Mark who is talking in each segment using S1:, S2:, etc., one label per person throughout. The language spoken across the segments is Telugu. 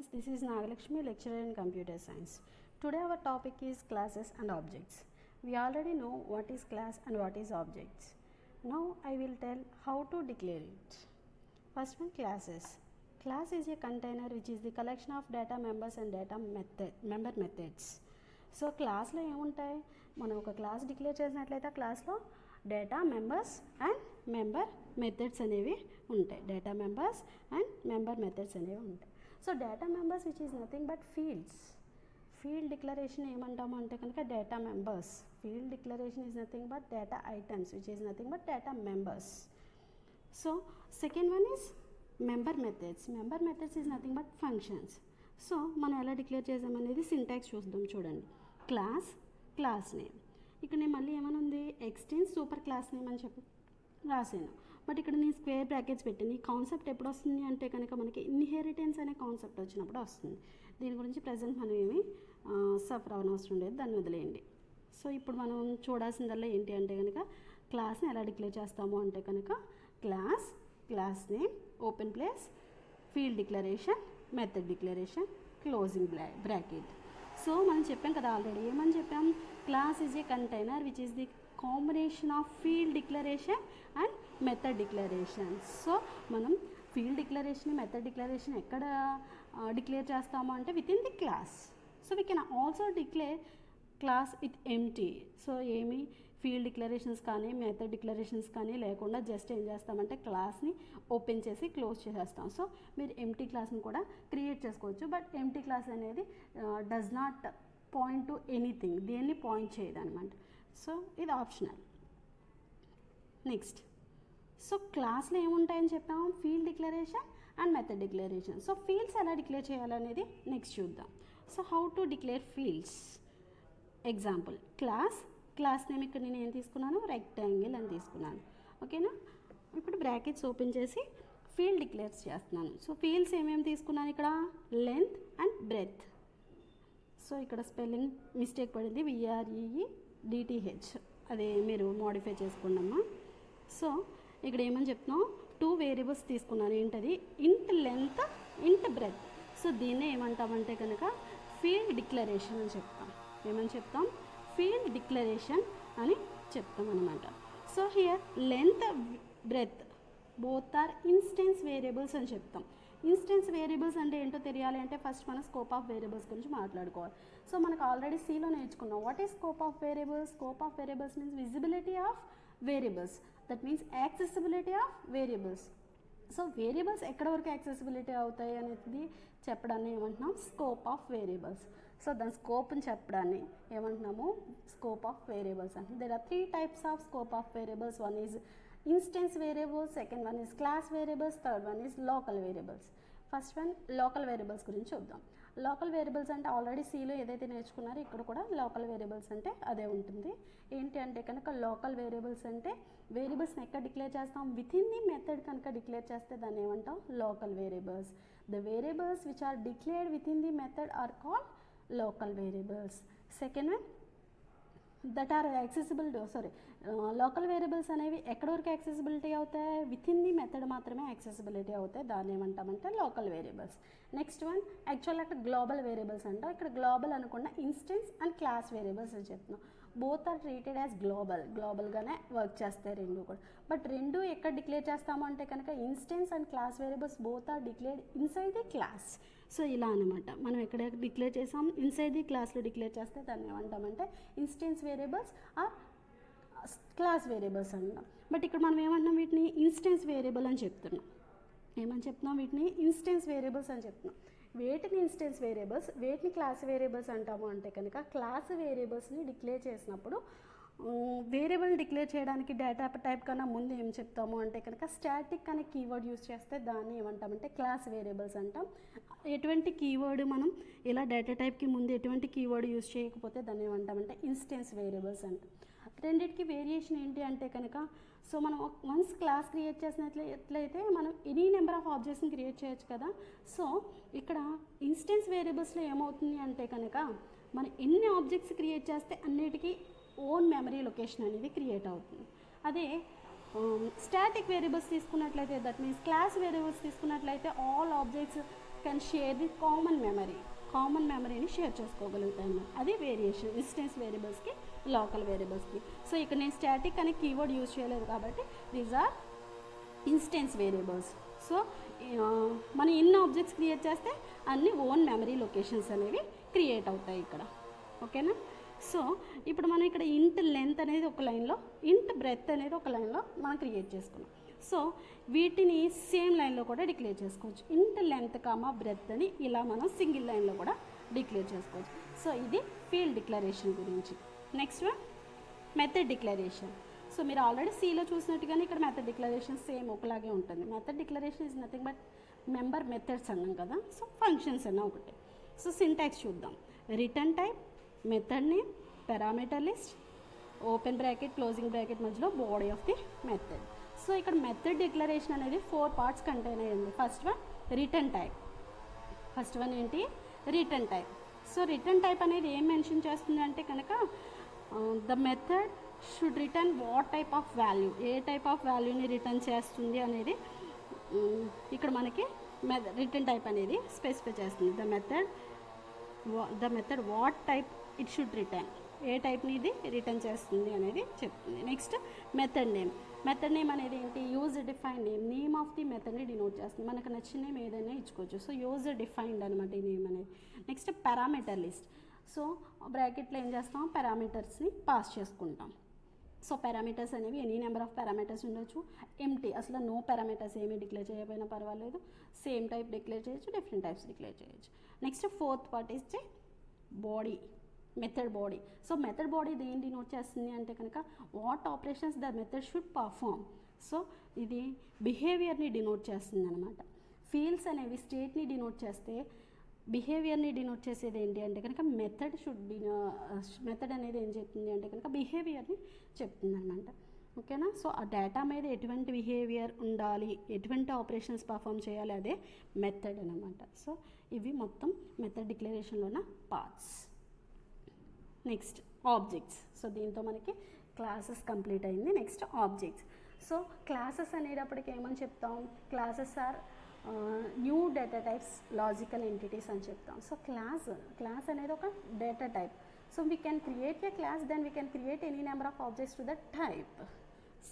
S1: students, this is Nagalakshmi, lecturer in computer science. Today our topic is classes and objects. We already know what is class and what is objects. Now I will tell how to declare it. First one, classes. Class is a container which is the collection of data members and member methods. So క్లాస్లో ఏముంటాయి, మనం ఒక క్లాస్ డిక్లేర్ చేసినట్లయితే ఆ క్లాస్లో data members and member methods అనేవి ఉంటాయి. Data members and member methods అనేవి ఉంటాయి. So data members which is nothing but fields. Field declaration ఏమంటాము అంటే కనుక data members. Field declaration is nothing but data items which is nothing but data members. So second one is member methods. Member methods is nothing but functions. So మనం ఎలా డిక్లేర్ చేసామనేది సింటాక్స్ చూద్దాం. చూడండి, క్లాస్ నేమ్. ఇక్కడ నేను మళ్ళీ ఏమైనా ఉంది, ఎక్స్టెన్స్ సూపర్ క్లాస్ నేమ్ అని చెప్పి రాసాను. బట్ ఇక్కడ నేను స్క్వేర్ బ్రాకెట్స్ పెట్టాను. ఈ కాన్సెప్ట్ ఎప్పుడు వస్తుంది అంటే కనుక మనకి ఇన్హెరిటెన్స్ అనే కాన్సెప్ట్ వచ్చినప్పుడు వస్తుంది. దీని గురించి ప్రజెంట్ మనం ఏమి సఫర్ అవనవసరం లేదు, దాన్ని వదిలేయండి. సో ఇప్పుడు మనం చూడాల్సిందల్లా ఏంటి అంటే కనుక క్లాస్ని ఎలా డిక్లేర్ చేస్తాము అంటే కనుక class name, open place, field declaration, method declaration, closing bracket. So మనం చెప్పాం కదా ఆల్రెడీ, ఏమని చెప్పాం, class is a container which is the combination of field declaration and method declaration. So మనం ఫీల్డ్ డిక్లరేషన్, మెథడ్ డిక్లరేషన్ ఎక్కడ డిక్లేర్ చేస్తాము అంటే with in the class. So we can also declare class with empty. So ఏమి ఫీల్డ్ డిక్లరేషన్స్ కానీ మెథడ్ డిక్లరేషన్స్ కానీ లేకుండా జస్ట్ ఏం చేస్తామంటే క్లాస్ని ఓపెన్ చేసి క్లోజ్ చేసేస్తాం. సో మీరు ఎంటీ క్లాస్ని కూడా క్రియేట్ చేసుకోవచ్చు. బట్ ఎంటీ క్లాస్ అనేది does not point to anything, దేన్ని పాయింట్ చేయదు అనమాట. సో ఇది ఆప్షనల్. నెక్స్ట్, సో క్లాస్లో ఏముంటాయని చెప్పాము, field declaration and method declaration. So fields ఎలా డిక్లేర్ చేయాలనేది నెక్స్ట్ చూద్దాం. So how to declare fields. Example, class name ఇక్కడ నేను ఏం తీసుకున్నాను, రెక్టాంగిల్ అని తీసుకున్నాను. ఓకేనా. ఇప్పుడు బ్రాకెట్స్ ఓపెన్ చేసి ఫీల్డ్ డిక్లేర్ చేస్తున్నాను. సో ఫీల్డ్స్ ఏమేమి తీసుకున్నాను ఇక్కడ, లెంత్ అండ్ బ్రెత్. సో ఇక్కడ స్పెల్లింగ్ మిస్టేక్ పడింది, VREEDTH, అది మీరు మోడిఫై చేసుకోండమ్మా. సో ఇక్కడ ఏమని చెప్తున్నాం, 2 వేరియబుల్స్ తీసుకున్నాను. ఏంటది, ఇంట్ లెంత్, ఇంట్ బ్రెత్. సో దీన్నే ఏమంటామంటే కనుక ఫీల్డ్ డిక్లరేషన్ అని చెప్తాం. ఏమని చెప్తాం, ఫీల్డ్ డిక్లరేషన్ అని చెప్తాం అనమాట. So here length, breadth both are instance variables అని చెప్తాం. ఇన్స్టెన్స్ వేరియబుల్స్ అంటే ఏంటో తెలియాలి అంటే ఫస్ట్ మనం స్కోప్ ఆఫ్ వేరియబుల్స్ గురించి మాట్లాడుకోవాలి. సో మనకు ఆల్రెడీ సిలో నేర్చుకున్నాం. What is scope of variables? Scope of variables means visibility of variables, that means accessibility of variables. So variables ఎక్కడ వరకు యాక్సెసిబిలిటీ అవుతాయి అనేది చెప్పడాన్ని ఏమంటున్నాం, స్కోప్ ఆఫ్ వేరియబుల్స్. సో దాని స్కోప్ని చెప్పడాన్ని ఏమంటున్నాము, స్కోప్ ఆఫ్ వేరియబుల్స్ అంటే. There are 3 types of scope of variables. One is instance variables, second one is class variables, third one is local variables. First one local variables గురించి చూద్దాం. లోకల్ వేరియబుల్స్ అంటే ఆల్రెడీ సిలో ఏదైతే నేర్చుకున్నారో ఇక్కడ కూడా లోకల్ వేరియబుల్స్ అంటే అదే ఉంటుంది. ఏంటి అంటే కనుక లోకల్ వేరియబుల్స్ అంటే వేరియబుల్స్ని ఎక్కడ డిక్లేర్ చేస్తాం, విత్ ఇన్ ది మెథడ్ కనుక డిక్లేర్ చేస్తే దాన్ని ఏమంటాం, local variables. The variables which are declared within the method are called local variables. Second one that are accessible, local variables అనేవి ఎక్కడ వరకు యాక్సెసిబిలిటీ అవుతాయి, విత్ ఇన్ ది మెథడ్ మాత్రమే యాక్సెసిబిలిటీ అవుతాయి. దాన్ని ఏమంటామంటే local variables. Next one actual అంటే గ్లోబల్ వేరియబుల్స్ అంటాం. ఇక్కడ గ్లోబల్ అనుకున్న ఇన్స్టెన్స్ అండ్ క్లాస్ వేరియబుల్స్ అని చెప్తున్నాం. బోత్ ఆర్ ట్రీటెడ్ యాజ్ గ్లోబల్గానే వర్క్ చేస్తాయి రెండు కూడా. బట్ రెండు ఎక్కడ డిక్లేర్ చేస్తాము అంటే కనుక instance and class variables both are declared inside the class. So ఇలా అనమాట, మనం ఎక్కడ డిక్లేర్ చేసాం, ఇన్సైడ్ ది క్లాస్లో డిక్లేర్ చేస్తే దాన్ని ఏమంటామంటే instance variables or class variables అంటాం. బట్ ఇక్కడ మనం ఏమంటున్నాం, వీటిని ఇన్స్టెన్స్ వేరియబుల్ అని చెప్తున్నాం. ఏమని చెప్తున్నాం, వీటిని ఇన్స్టెన్స్ వేరియబుల్స్ అని చెప్తున్నాం. వేటిని ఇన్స్టెన్స్ వేరియబుల్స్, వేటిని క్లాస్ వేరియబుల్స్ అంటాము అంటే కనుక క్లాస్ వేరియబుల్స్ని డిక్లేర్ చేసినప్పుడు వేరియబుల్ డిక్లేర్ చేయడానికి డేటా టైప్ కన్నా ముందు ఏం చెప్తాము అంటే కనుక స్టాటిక్ అనే కీవర్డ్ యూస్ చేస్తే దాన్ని ఏమంటామంటే క్లాస్ వేరియబుల్స్ అంటాం. ఎటువంటి కీవర్డ్ మనం ఇలా డేటా టైప్కి ముందు ఎటువంటి కీవర్డ్ యూస్ చేయకపోతే దాన్ని ఏమంటామంటే ఇన్స్టెన్స్ వేరియబుల్స్ అంటాం. రెండింటికి వేరియేషన్ ఏంటి అంటే కనుక, సో మనం వన్స్ క్లాస్ క్రియేట్ చేసినట్లయితే మనం ఎనీ నెంబర్ ఆఫ్ ఆబ్జెక్ట్స్ని క్రియేట్ చేయొచ్చు కదా. సో ఇక్కడ ఇన్స్టెన్స్ వేరియబుల్స్లో ఏమవుతుంది అంటే కనుక మనం ఎన్ని ఆబ్జెక్ట్స్ క్రియేట్ చేస్తే అన్నిటికీ ఓన్ మెమరీ లొకేషన్ అనేది క్రియేట్ అవుతుంది. అదే స్టాటిక్ వేరియబుల్స్ తీసుకున్నట్లయితే, దట్ మీన్స్ క్లాస్ వేరియబుల్స్ తీసుకున్నట్లయితే all objects can share the common మెమరీని షేర్ చేసుకోగలుగుతాను. అది వేరియేషన్ ఇన్స్టెన్స్ వేరియబుల్స్కి లోకల్ వేరియబుల్స్కి. సో ఇక్కడ నేను స్టాటిక్ అనే కీవర్డ్ యూజ్ చేయలేదు కాబట్టి these are instance variables. So మనం ఇన్ని ఆబ్జెక్ట్స్ క్రియేట్ చేస్తే అన్ని ఓన్ మెమరీ లొకేషన్స్ అనేవి క్రియేట్ అవుతాయి ఇక్కడ. ఓకేనా? సో ఇప్పుడు మనం ఇక్కడ ఇంట్ లెంత్ అనేది ఒక లైన్లో, ఇంట్ బ్రెత్ అనేది ఒక లైన్లో మనం క్రియేట్ చేసుకున్నాం. సో వీటిని సేమ్ లైన్లో కూడా డిక్లేర్ చేసుకోవచ్చు. ఇంట్ లెంత్ కామా బ్రెత్ అని ఇలా మనం సింగిల్ లైన్లో కూడా డిక్లేర్ చేసుకోవచ్చు. సో ఇది ఫీల్డ్ డిక్లరేషన్ గురించి. Next one method declaration. So మీరు ఆల్రెడీ సిలో చూసినట్టుగానే ఇక్కడ మెథడ్ డిక్లరేషన్ సేమ్ ఒకలాగే ఉంటుంది. Method declaration is nothing but member methods అన్నాం కదా, సో ఫంక్షన్స్ అన్న ఒకటే. సో సింటాక్స్ చూద్దాం. Return type, method name, parameter list, open bracket closing bracket మధ్యలో body of the method. So ఇక్కడ మెథడ్ డిక్లరేషన్ అనేది 4 పార్ట్స్ కంటైన్ అయ్యింది. First one return type. First one ఏంటి? Return type. So return type అనేది ఏం మెన్షన్ చేస్తుంది అంటే కనుక the method should return what type of value, ఏ టైప్ ఆఫ్ వాల్యూని రిటర్న్ చేస్తుంది అనేది ఇక్కడ మనకి రిటర్న్ టైప్ అనేది స్పెసిఫై చేస్తుంది. The method what type it should return, ఏ టైప్ని ఇది రిటర్న్ చేస్తుంది అనేది చెప్తుంది. Next method name. Method name అనేది ఏంటి? User defined name of the మెథడ్ని డినోట్ చేస్తుంది. మనకు నచ్చిన నేమ్ ఏదైనా ఇచ్చుకోవచ్చు. సో యూజర్ డిఫైన్డ్ అనమాట ఈ నేమ్ అనేది. Next parameter list. సో బ్రాకెట్లో ఏం చేస్తాం? పారామీటర్స్ని పాస్ చేసుకుంటాం. సో పారామీటర్స్ అనేవి ఎనీ నెంబర్ ఆఫ్ పారామీటర్స్ ఉండొచ్చు. ఎంటీ, అసలు నో పారామీటర్స్ ఏమీ డిక్లేర్ చేయకపోయినా పర్వాలేదు. సేమ్ టైప్ డిక్లేర్ చేయొచ్చు, డిఫరెంట్ టైప్స్ డిక్లేర్ చేయొచ్చు. నెక్స్ట్ ఫోర్త్ పార్ట్ ఇస్తే body, method body. So method body దేని డినోట్ చేస్తుంది అంటే కనుక what operations the method should perform. So ఇది బిహేవియర్ని డినోట్ చేస్తుంది అనమాట. ఫీల్డ్స్ అనేవి స్టేట్ని డినోట్ చేస్తే, బిహేవియర్ని డినోట్ చేసేది ఏంటి అంటే కనుక మెథడ్ అనేది ఏం చెప్తుంది అంటే కనుక బిహేవియర్ని చెప్తుంది అనమాట. ఓకేనా? సో ఆ డేటా మీద ఎటువంటి బిహేవియర్ ఉండాలి, ఎటువంటి ఆపరేషన్స్ పర్ఫామ్ చేయాలి, అదే మెథడ్ అనమాట. సో ఇవి మొత్తం మెథడ్ డిక్లరేషన్లో ఉన్న పార్ట్స్. Next objects. సో దీంతో మనకి క్లాసెస్ కంప్లీట్ అయింది. Next objects. సో క్లాసెస్ అనేటప్పటికి ఏమని చెప్తాం? Classes are new data types logical entities అని చెప్తాం. సో క్లాస్ అనేది ఒక data type. So we can create a class, then we can create any number of objects to that type.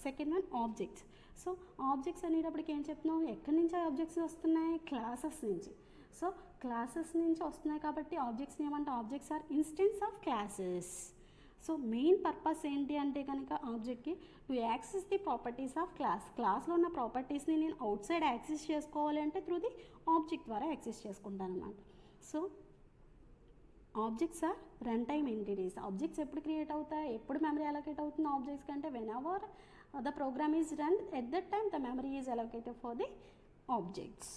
S1: Second one objects. So objects అనేటప్పటికి ఏం చెప్తున్నాం? ఎక్కడి నుంచి ఆబ్జెక్ట్స్ వస్తున్నాయి? క్లాసెస్ నుంచి. సో క్లాసెస్ నుంచి వస్తున్నాయి కాబట్టి ఆబ్జెక్ట్స్ని ఏమంటే objects are instance of classes. So main purpose ఏంటి అంటే కనుక ఆబ్జెక్ట్కి to access the properties of క్లాస్లో ఉన్న ప్రాపర్టీస్ని నేను అవుట్ సైడ్ యాక్సెస్ చేసుకోవాలి అంటే త్రూ ది ఆబ్జెక్ట్ ద్వారా యాక్సెస్ చేసుకుంటాను అనమాట. So objects are run time entities. Objects ఎప్పుడు క్రియేట్ అవుతాయి, ఎప్పుడు మెమరీ అలొకేట్ అవుతుంది ఆబ్జెక్ట్స్ కంటే whenever the program is run at that time the memory is allocated for the objects.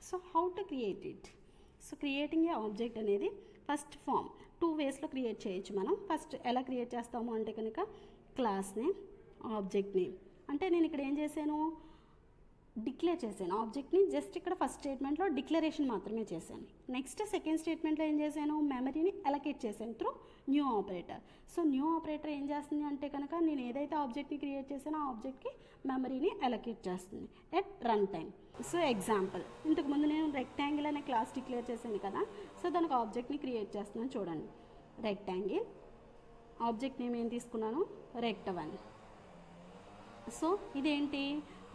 S1: So how to create it? So creating a object అనేది ఫస్ట్ ఫామ్ 2 వేస్లో క్రియేట్ చేయొచ్చు మనం. ఫస్ట్ ఎలా క్రియేట్ చేస్తాము అంటే కనుక క్లాస్ నేమ్, ఆబ్జెక్ట్ నేమ్. అంటే నేను ఇక్కడ ఏం చేశాను? డిక్లేర్ చేశాను ఆబ్జెక్ట్ని. జస్ట్ ఇక్కడ ఫస్ట్ స్టేట్మెంట్లో డిక్లరేషన్ మాత్రమే చేశాను. నెక్స్ట్ సెకండ్ స్టేట్మెంట్లో ఏం చేశాను? మెమరీని అలొకేట్ చేశాను through new operator. So new operator ఏం చేస్తుంది అంటే కనుక నేను ఏదైతే ఆబ్జెక్ట్ని క్రియేట్ చేశానో ఆ ఆబ్జెక్ట్కి మెమరీని అలొకేట్ చేస్తుంది at run time. So example, ఇంతకుముందు నేను రెక్టాంగిల్ అనే క్లాస్ డిక్లేర్ చేశాను కదా. సో దానికి ఆబ్జెక్ట్ని క్రియేట్ చేస్తున్నాను చూడండి. రెక్టాంగిల్, ఆబ్జెక్ట్ నేమ్ ఏం తీసుకున్నాను? రెక్ట్1. సో ఇదేంటి?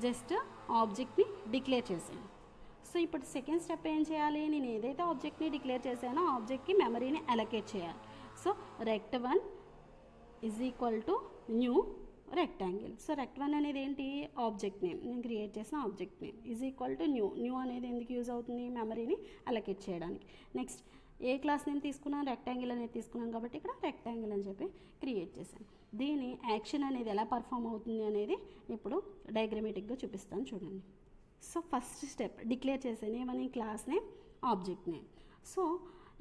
S1: జస్ట్ ఆబ్జెక్ట్ని డిక్లేర్ చేశాను. సో ఇప్పుడు సెకండ్ స్టెప్ ఏం చేయాలి? నేను ఏదైతే ఆబ్జెక్ట్ని డిక్లేర్ చేశానో ఆబ్జెక్ట్కి మెమరీని అలొకేట్ చేయాలి. So rect one is equal to new rectangle. So rect one అనేది ఏంటి? ఆబ్జెక్ట్ నేమ్, నేను క్రియేట్ చేసిన object name is equal to new అనేది ఎందుకు యూజ్ అవుతుంది? మెమరీని అలొకేట్ చేయడానికి. నెక్స్ట్ ఏ క్లాస్ నేమ్ తీసుకున్నాను? రెక్టాంగిల్ అనేది తీసుకున్నాను కాబట్టి ఇక్కడ రెక్టాంగిల్ అని చెప్పి క్రియేట్ చేశాను. దీని యాక్షన్ అనేది ఎలా పర్ఫామ్ అవుతుంది అనేది ఇప్పుడు డయాగ్రమాటిక్గా చూపిస్తాను చూడండి. సో ఫస్ట్ స్టెప్ డిక్లేర్ చేశాను ఏమని? Class name, object name. So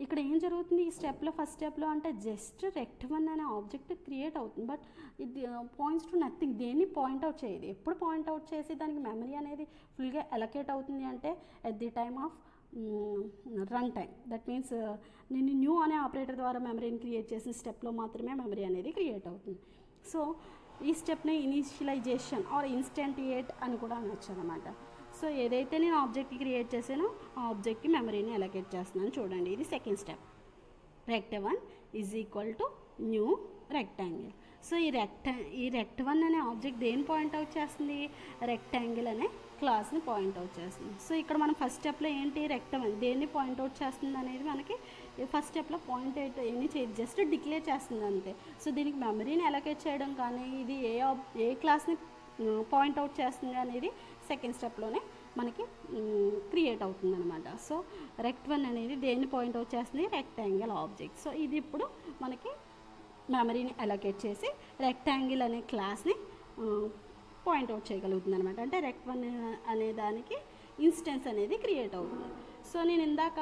S1: ఇక్కడ ఏం జరుగుతుంది ఈ స్టెప్లో? ఫస్ట్ స్టెప్లో అంటే జస్ట్ రెక్ట్1 అనే ఆబ్జెక్ట్ క్రియేట్ అవుతుంది, బట్ ఇది పాయింట్స్ టు నథింగ్. దేన్ని పాయింట్అవుట్ చేయదు. ఎప్పుడు పాయింట్అవుట్ చేసి దానికి మెమరీ అనేది ఫుల్గా అలొకేట్ అవుతుంది అంటే at the time of run time. That means నేను న్యూ అనే ఆపరేటర్ ద్వారా మెమరీని క్రియేట్ చేసిన స్టెప్లో మాత్రమే మెమరీ అనేది క్రియేట్ అవుతుంది. సో ఈ స్టెప్ని ఇనిషియలైజేషన్ ఆర్ ఇన్స్టెంటియేట్ అని కూడా అనొచ్చు అనమాట. సో ఏదైతే నేను ఆబ్జెక్ట్కి క్రియేట్ చేసానో ఆ ఆబ్జెక్ట్కి మెమరీని అలొకేట్ చేస్తున్నాను. చూడండి, ఇది second step. rect1 is equal to new rectangle. So ఈ rect1 అనే ఆబ్జెక్ట్ దేని పాయింట్అవుట్ చేస్తుంది? రెక్టాంగిల్ అనే క్లాస్ని పాయింట్అవుట్ చేస్తుంది. సో ఇక్కడ మనం ఫస్ట్ స్టెప్లో ఏంటి, rect1 దేన్ని పాయింట్అవుట్ చేస్తుంది అనేది మనకి ఫస్ట్ స్టెప్లో పాయింట్అవుట్ ఏమి చేయదు, జస్ట్ డిక్లేర్ చేస్తుంది అంతే. సో దీనికి మెమరీని అలొకేట్ చేయడం కానీ ఇది ఏ క్లాస్ని పాయింట్అవుట్ చేస్తుంది అనేది సెకండ్ స్టెప్లోనే మనకి క్రియేట్ అవుతుంది అనమాట. సో rect1 అనేది దేన్ని పాయింట్అవుట్ చేస్తుంది? Rectangle object. సో ఇది ఇప్పుడు మనకి మెమరీని అలొకేట్ చేసి రెక్టాంగిల్ అనే క్లాస్ని పాయింట్అవుట్ చేయగలుగుతుంది అనమాట. అంటే rect1 అనే దానికి ఇన్స్టెన్స్ అనేది క్రియేట్ అవుతుంది. సో నేను ఇందాక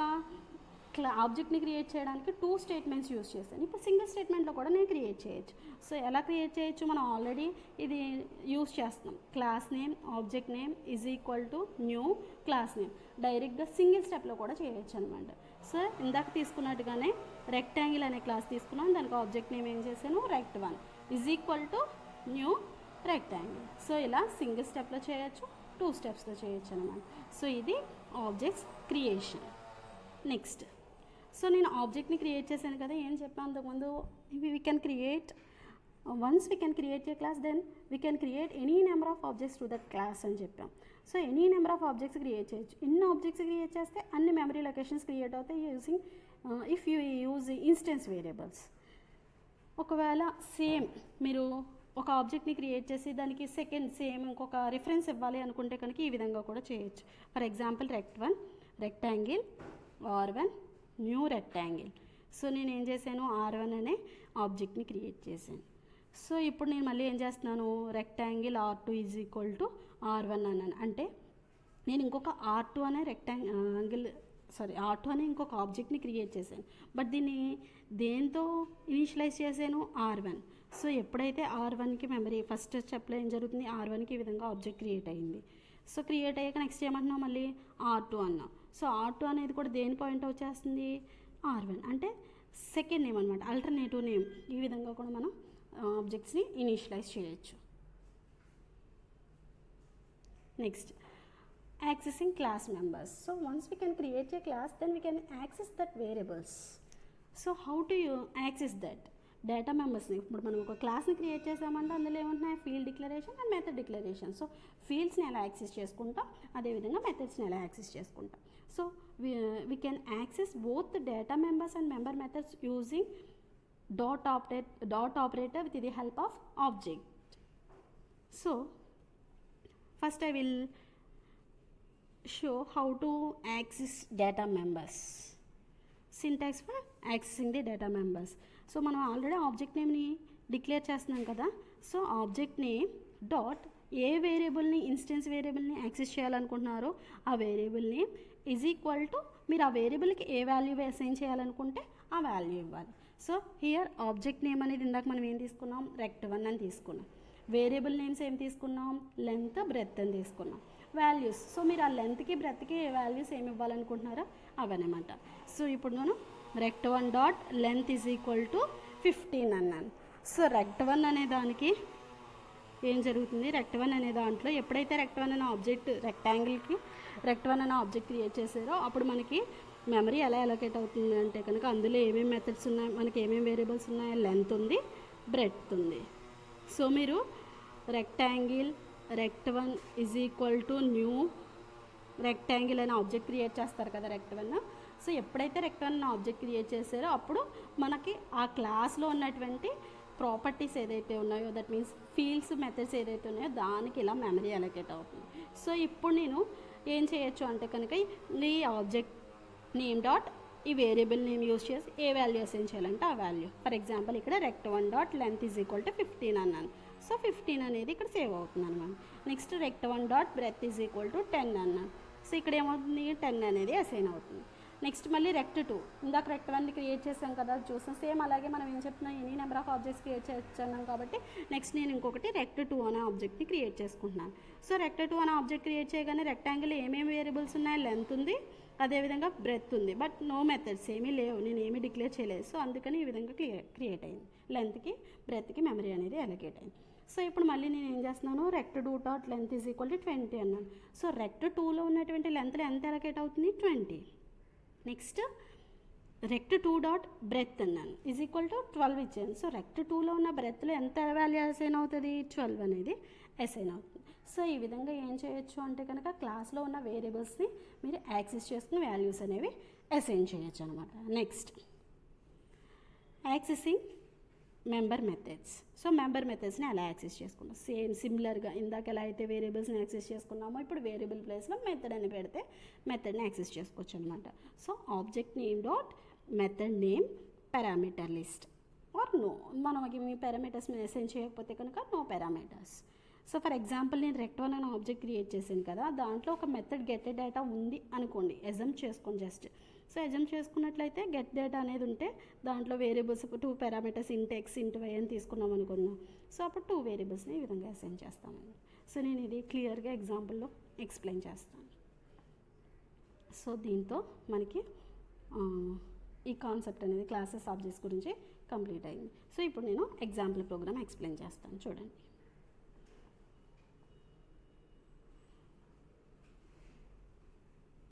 S1: ఆబ్జెక్ట్ని క్రియేట్ చేయడానికి 2 స్టేట్మెంట్స్ యూజ్ చేశాను. ఇప్పుడు సింగిల్ స్టేట్మెంట్లో కూడా నేను క్రియేట్ చేయొచ్చు. సో ఎలా క్రియేట్ చేయొచ్చు? మనం ఆల్రెడీ ఇది యూజ్ చేస్తాం. Class name object name is equal to new class name. డైరెక్ట్గా సింగిల్ స్టెప్లో కూడా చేయొచ్చు అనమాట. సో ఇందాక తీసుకున్నట్టుగానే రెక్టాంగిల్ అనే క్లాస్ తీసుకున్నాం, దానికి ఆబ్జెక్ట్ నేమ్ ఏం చేశాను? rect1 is equal to new rectangle. So ఇలా సింగిల్ స్టెప్లో చేయొచ్చు, 2 స్టెప్స్లో చేయొచ్చు అనమాట. సో ఇది ఆబ్జెక్ట్స్ క్రియేషన్. నెక్స్ట్, సో నేను ఆబ్జెక్ట్ని క్రియేట్ చేశాను కదా, ఏం చెప్పాను అంతకుముందు? We can create once we can create a class, then we can create any number of objects to that class అని చెప్పాం. So any number of objects create చేయొచ్చు. ఎన్ని ఆబ్జెక్ట్స్ క్రియేట్ చేస్తే అన్ని మెమరీ లొకేషన్స్ క్రియేట్ అవుతాయి using if you use instance variables. ఒకవేళ సేమ్ మీరు ఒక ఆబ్జెక్ట్ని క్రియేట్ చేసి దానికి సెకండ్ సేమ్ ఇంకొక రిఫరెన్స్ ఇవ్వాలి అనుకుంటే కనుక ఈ విధంగా కూడా చేయొచ్చు. For example rect1 rectangle r1 new rectangle. So నేను ఏం చేశాను? r1 అనే ఆబ్జెక్ట్ని క్రియేట్ చేశాను. సో ఇప్పుడు నేను మళ్ళీ ఏం చేస్తున్నాను? Rectangle r2 is equal to r1 అన్నాను. అంటే నేను ఇంకొక r2 అనే r2 అనే ఇంకొక ఆబ్జెక్ట్ని క్రియేట్ చేశాను. బట్ దీన్ని దేంతో ఇనిషియలైజ్ చేశాను? r1. సో ఎప్పుడైతే r1కి మెమరీ ఫస్ట్ స్టెప్లో ఏం జరుగుతుంది? r1కి ఈ విధంగా ఆబ్జెక్ట్ క్రియేట్ అయింది. సో క్రియేట్ అయ్యాక నెక్స్ట్ ఏమంటున్నాం? మళ్ళీ r2 అన్నాం. సో r2 అనేది కూడా దేని పాయింట్అవుట్ చేస్తుంది? r1. అంటే సెకండ్ నేమ్ అనమాట, ఆల్టర్నేటివ్ నేమ్. ఈ విధంగా కూడా మనం ఆబ్జెక్ట్స్ని ఇనిషియలైజ్ చేయొచ్చు. Next, accessing class members. So once we can create a class, then we can access that variables. So how to access that data మెంబర్స్ని? ఇప్పుడు మనం ఒక క్లాస్ని క్రియేట్ చేసామంటే అందులో ఏముంటున్నాయి? Field declaration and method declaration. So ఫీల్డ్స్ని ఎలా యాక్సెస్ చేసుకుంటాం, అదేవిధంగా మెథడ్స్ని ఎలా యాక్సెస్ చేసుకుంటాం. So we can access both the data members and member methods using dot operator with the help of object. So first I will show how to access data members. Syntax for accessing the data members. So మనం ఆల్రెడీ ఆబ్జెక్ట్ నేమ్ని డిక్లేర్ చేస్తున్నాం కదా. So object name dot A వేరియబుల్ని, ఇన్స్టెన్స్ వేరియబుల్ని యాక్సెస్ చేయాలనుకుంటున్నారో ఆ variable name is equal to మీరు ఆ వేరియబుల్కి ఏ వాల్యూ అసైన్ చేయాలనుకుంటే ఆ వాల్యూ ఇవ్వాలి. సో హియర్ ఆబ్జెక్ట్ నేమ్ అనేది ఇందాక మనం ఏం తీసుకున్నాం? rect1 అని తీసుకున్నాం. వేరియబుల్ నేమ్స్ ఏం తీసుకున్నాం? లెంత్, బ్రెత్ అని తీసుకున్నాం. వాల్యూస్, సో మీరు ఆ లెంత్కి బ్రెత్కి ఏ వాల్యూస్ ఏమి ఇవ్వాలనుకుంటున్నారో అవన్నమాట. సో ఇప్పుడు మనం rect1 dot length is equal to 15 అన్నాను. సో rect1 అనే దానికి ఏం జరుగుతుంది? rect1 అనే దాంట్లో ఎప్పుడైతే rect1 అనే ఆబ్జెక్ట్ రెక్టాంగిల్కి rect1 అనే ఆబ్జెక్ట్ క్రియేట్ చేశారో అప్పుడు మనకి మెమరీ ఎలా అలొకేట్ అవుతుంది అంటే కనుక అందులో ఏమేమి మెథడ్స్ ఉన్నాయి, మనకి ఏమేమి వేరియబుల్స్ ఉన్నాయి? లెంత్ ఉంది, బ్రెడ్త్ ఉంది. సో మీరు rectangle rect1 is equal to new rectangle అనే ఆబ్జెక్ట్ క్రియేట్ చేస్తారు కదా rect1. సో ఎప్పుడైతే rect1 అనే ఆబ్జెక్ట్ క్రియేట్ చేశారో అప్పుడు మనకి ఆ క్లాస్లో ఉన్నటువంటి ప్రాపర్టీస్ ఏదైతే ఉన్నాయో, దట్ మీన్స్ ఫీల్డ్స్, మెథడ్స్ ఏదైతే ఉన్నాయో దానికి ఇలా మెమరీ అలొకేట్ అవుతుంది. సో ఇప్పుడు నేను ఏం చేయొచ్చు అంటే కనుక ఈ ఆబ్జెక్ట్ నేమ్ డాట్ ఈ వేరియబుల్ నేమ్ యూజ్ చేసి ఏ వాల్యూ అసైన్ చేయాలంటే ఆ వాల్యూ. ఫర్ ఎగ్జాంపుల్ ఇక్కడ rect1 dot length is equal to 15 అన్నాను. సో 15 అనేది ఇక్కడ సేవ్ అవుతుంది అనమాట. Next rect1 dot breadth is equal to 10 అన్నాను. సో ఇక్కడ ఏమవుతుంది? 10 అనేది అసైన్ అవుతుంది. నెక్స్ట్ మళ్ళీ rect2, ఇందాక rect1ని క్రియేట్ చేసాం కదా, చూసాం. సేమ్ అలాగే మనం ఏం చెప్తున్నాం? Any number of objects create చేస్తున్నాం కాబట్టి నెక్స్ట్ నేను ఇంకొకటి rect2 అనే ఆబ్జెక్ట్ని క్రియేట్ చేసుకుంటున్నాను. సో rect2 అనే ఆబ్జెక్ట్ క్రియేట్ చేయగానే రెక్టాంగిల్ ఏమేమి వేరియబుల్స్ ఉన్నాయి? లెంత్ ఉంది, అదేవిధంగా బ్రెత్ ఉంది. బట్ నో మెథడ్స్ ఏమీ లేవు, నేను ఏమీ డిక్లేర్ చేయలేదు. సో అందుకని ఈ విధంగా క్రియేట్ అయింది. లెంత్కి, బ్రెత్కి మెమరీ అనేది అలొకేట్ అయింది. సో ఇప్పుడు మళ్ళీ నేను ఏం చేస్తున్నాను, రెక్ట్ 2 dot length is equal to 20 అన్నాను. సో రెక్ట్ 2లో ఉన్నటువంటి లెంత్లో ఎంత అలొకేట్ అవుతుంది, 20. నెక్స్ట్ రెక్ట్ 2 డాట్ బ్రెత్ అన్నాను ఈజ్ ఈక్వల్ టు 12 ఇచ్చాను. సో రెక్ట్ 2లో ఉన్న బ్రెత్లో ఎంత వాల్యూ అసైన్ అవుతుంది, 12 అనేది అసైన్ అవుతుంది. సో ఈ విధంగా ఏం చేయొచ్చు అంటే కనుక క్లాస్లో ఉన్న వేరియబుల్స్ని మీరు యాక్సెస్ చేసుకుని వాల్యూస్ అనేవి అసైన్ చేయొచ్చు అనమాట. Next accessing member methods. So member మెథడ్స్ని ఎలా యాక్సెస్ చేసుకుంటాం, సేమ్ సిమిలర్గా ఇందాక ఎలా అయితే వేరియబుల్స్ని యాక్సెస్ చేసుకున్నామో ఇప్పుడు వేరియబుల్ ప్లేస్లో మెథడ్ అని పెడితే మెథడ్ని యాక్సెస్ చేసుకోవచ్చు అనమాట. So object name dot method name parameter list or no, మనకి మీ పారామీటర్స్ మీద అసైన్ చేయకపోతే కనుక no parameters. So for example నేను రెక్ట్1 అనే ఆబ్జెక్ట్ క్రియేట్ చేశాను కదా, దాంట్లో ఒక మెథడ్ గెట్ డేటా ఉంది అనుకోండి, అజంప్ చేసుకోండి జస్ట్. సో అజంప్ చేసుకున్నట్లయితే గెట్ డేటా అనేది ఉంటే దాంట్లో వేరియబుల్స్ 2 పారామీటర్స్ ఇంట్ ఎక్స్ ఇంట్ వై అని తీసుకున్నాం అనుకున్నాం. సో అప్పుడు 2 వేరియబుల్స్ని ఈ విధంగా అసైన్ చేస్తాను. సో నేను ఇది క్లియర్గా ఎగ్జాంపుల్లో ఎక్స్ప్లెయిన్ చేస్తాను. సో దీంతో మనకి ఈ కాన్సెప్ట్ అనేది క్లాసెస్ ఆబ్జెక్ట్స్ గురించి కంప్లీట్ అయింది. సో ఇప్పుడు నేను ఎగ్జాంపుల్ ప్రోగ్రామ్ ఎక్స్ప్లెయిన్ చేస్తాను, చూడండి.